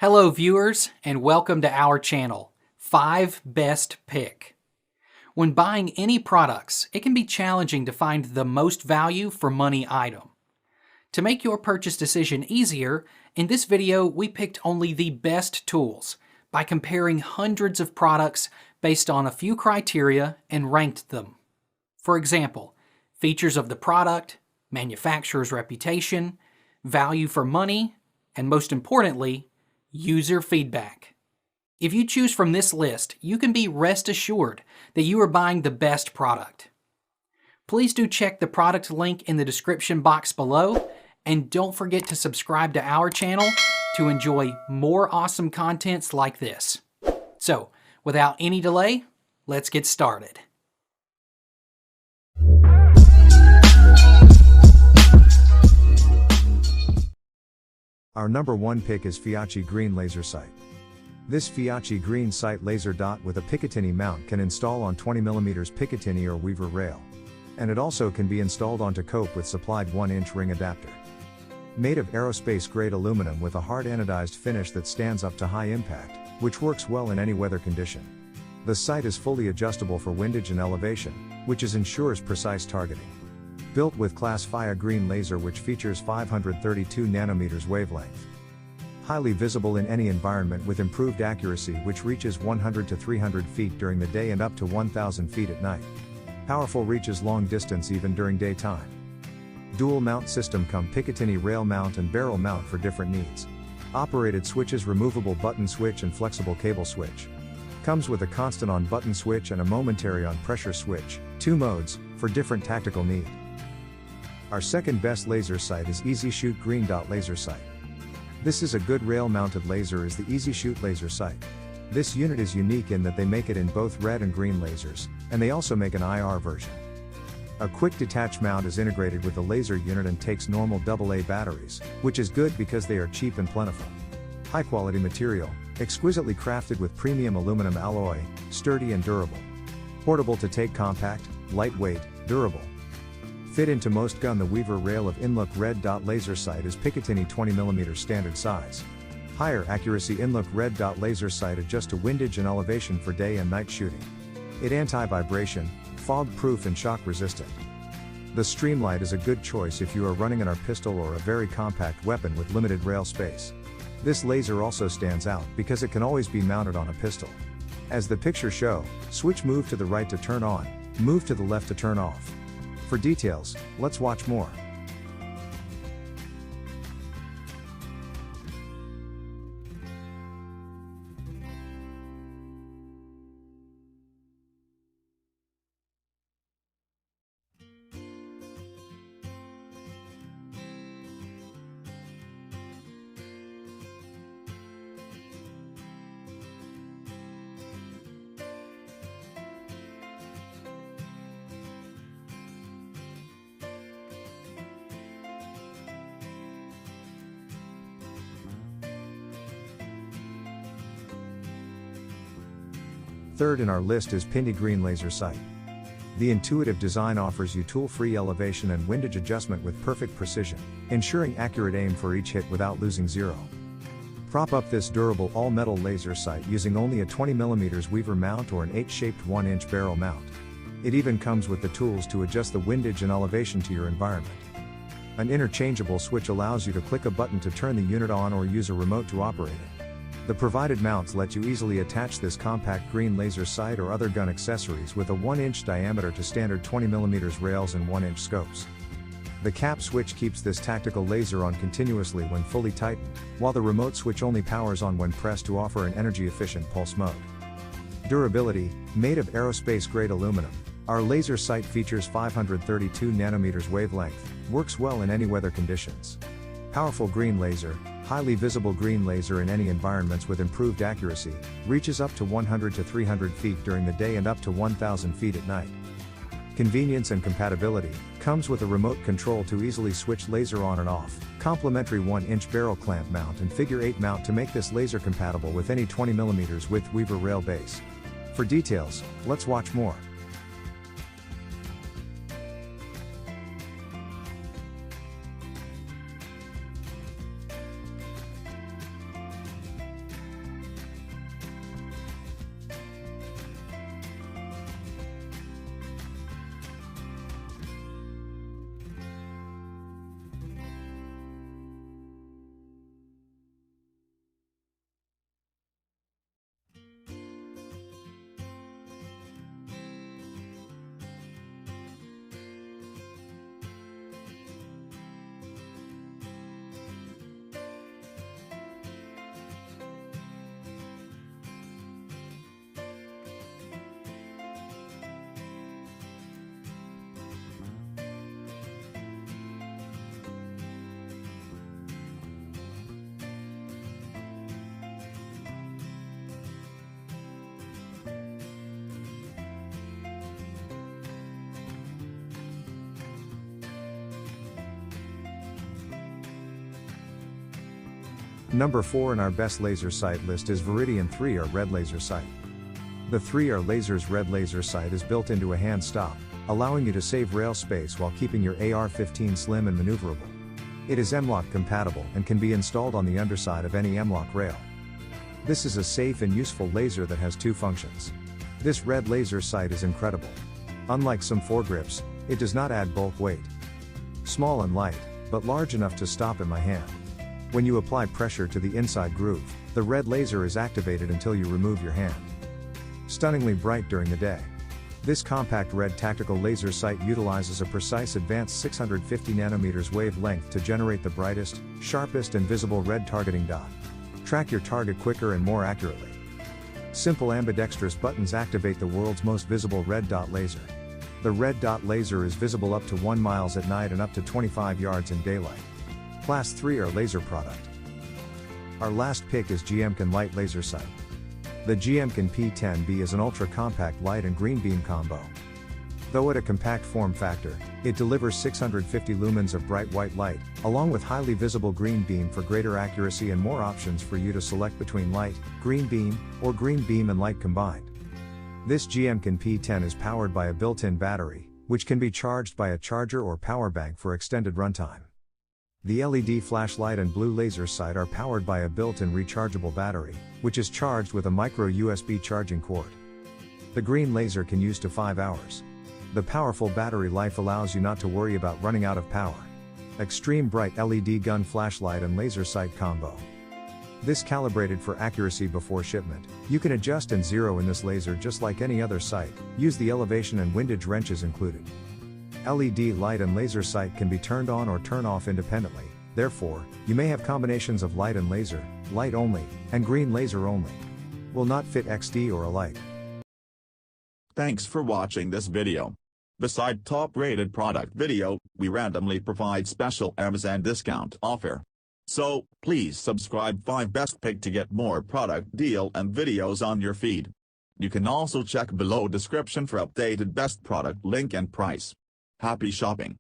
Hello viewers and welcome to our channel, 5 Best Pick. When buying any products, it can be challenging to find the most value for money item. To make your purchase decision easier, in this video we picked only the best tools by comparing hundreds of products based on a few criteria and ranked them. For example, features of the product, manufacturer's reputation, value for money, and most importantly, user feedback. If you choose from this list, you can be rest assured that you are buying the best product. Please do check the product link in the description box below, and don't forget to subscribe to our channel to enjoy more awesome contents like this. So, without any delay, let's get started. Our number one pick is Feyachi Green Laser Sight. This Fioachi green sight laser dot with a Picatinny mount can install on 20mm Picatinny or Weaver rail. And it also can be installed onto cope with supplied 1-inch ring adapter. Made of aerospace grade aluminum with a hard anodized finish that stands up to high impact, which works well in any weather condition. The sight is fully adjustable for windage and elevation, which ensures precise targeting. Built with class Feyachi green laser which features 532 nanometers wavelength. Highly visible in any environment with improved accuracy which reaches 100 to 300 feet during the day and up to 1000 feet at night. Powerful reaches long distance even during daytime. Dual mount system come Picatinny rail mount and barrel mount for different needs. Operated switches, removable button switch and flexible cable switch. Comes with a constant on button switch and a momentary on pressure switch, 2 modes, for different tactical need. Our second best laser sight is Easyshoot Green Dot Laser Sight. This is a good rail-mounted laser is the Easyshoot laser sight. This unit is unique in that they make it in both red and green lasers, and they also make an IR version. A quick detach mount is integrated with the laser unit and takes normal AA batteries, which is good because they are cheap and plentiful. High quality material, exquisitely crafted with premium aluminum alloy, sturdy and durable. Portable to take, compact, lightweight, durable. Fit into most gun. The Weaver rail of Inlook red dot laser sight is Picatinny 20mm standard size. Higher accuracy Inlook red dot laser sight adjust to windage and elevation for day and night shooting. It anti-vibration, fog-proof and shock resistant. The Streamlight is a good choice if you are running an AR pistol or a very compact weapon with limited rail space. This laser also stands out because it can always be mounted on a pistol. As the picture show, switch move to the right to turn on, move to the left to turn off. For details, let's watch more. Third in our list is Pinty Green Laser Sight. The intuitive design offers you tool-free elevation and windage adjustment with perfect precision, ensuring accurate aim for each hit without losing zero. Prop up this durable all-metal laser sight using only a 20mm Weaver mount or an H-shaped 1-inch barrel mount. It even comes with the tools to adjust the windage and elevation to your environment. An interchangeable switch allows you to click a button to turn the unit on or use a remote to operate it. The provided mounts let you easily attach this compact green laser sight or other gun accessories with a 1-inch diameter to standard 20mm rails and 1-inch scopes. The cap switch keeps this tactical laser on continuously when fully tightened, while the remote switch only powers on when pressed to offer an energy-efficient pulse mode. Durability, made of aerospace grade aluminum, our laser sight features 532 nanometers wavelength, works well in any weather conditions. Powerful green laser, highly visible green laser in any environments with improved accuracy, reaches up to 100 to 300 feet during the day and up to 1000 feet at night. Convenience and compatibility, comes with a remote control to easily switch laser on and off, complementary 1-inch barrel clamp mount and figure 8 mount to make this laser compatible with any 20mm width Weaver rail base. For details, let's watch more. Number 4 in our best laser sight list is Viridian 3R Red Laser Sight. The 3R Laser's Red Laser Sight is built into a hand stop, allowing you to save rail space while keeping your AR-15 slim and maneuverable. It is M-LOK compatible and can be installed on the underside of any M-LOK rail. This is a safe and useful laser that has 2 functions. This red laser sight is incredible. Unlike some foregrips, it does not add bulk weight. Small and light, but large enough to stop in my hand. When you apply pressure to the inside groove, the red laser is activated until you remove your hand. Stunningly bright during the day. This compact red tactical laser sight utilizes a precise advanced 650 nanometers wavelength to generate the brightest, sharpest and visible red targeting dot. Track your target quicker and more accurately. Simple ambidextrous buttons activate the world's most visible red dot laser. The red dot laser is visible up to 1 mile at night and up to 25 yards in daylight. Class 3R laser product. Our last pick is Gmconn Light Laser Sight. The Gmconn P10B is an ultra-compact light and green beam combo. Though at a compact form factor, it delivers 650 lumens of bright white light, along with highly visible green beam for greater accuracy and more options for you to select between light, green beam, or green beam and light combined. This Gmconn P10 is powered by a built-in battery, which can be charged by a charger or power bank for extended runtime. The LED flashlight and blue laser sight are powered by a built-in rechargeable battery, which is charged with a micro USB charging cord. The green laser can use to 5 hours. The powerful battery life allows you not to worry about running out of power. Extreme bright LED gun flashlight and laser sight combo. This calibrated for accuracy before shipment. You can adjust and zero in this laser just like any other sight. Use the elevation and windage wrenches included. LED light and laser sight can be turned on or turn off independently, therefore, you may have combinations of light and laser, light only, and green laser only. Will not fit XD or alike. Thanks for watching this video. Beside top-rated product video, we randomly provide special Amazon discount offer. So, please subscribe 5 Best Pick to get more product deal and videos on your feed. You can also check below description for updated best product link and price. Happy shopping!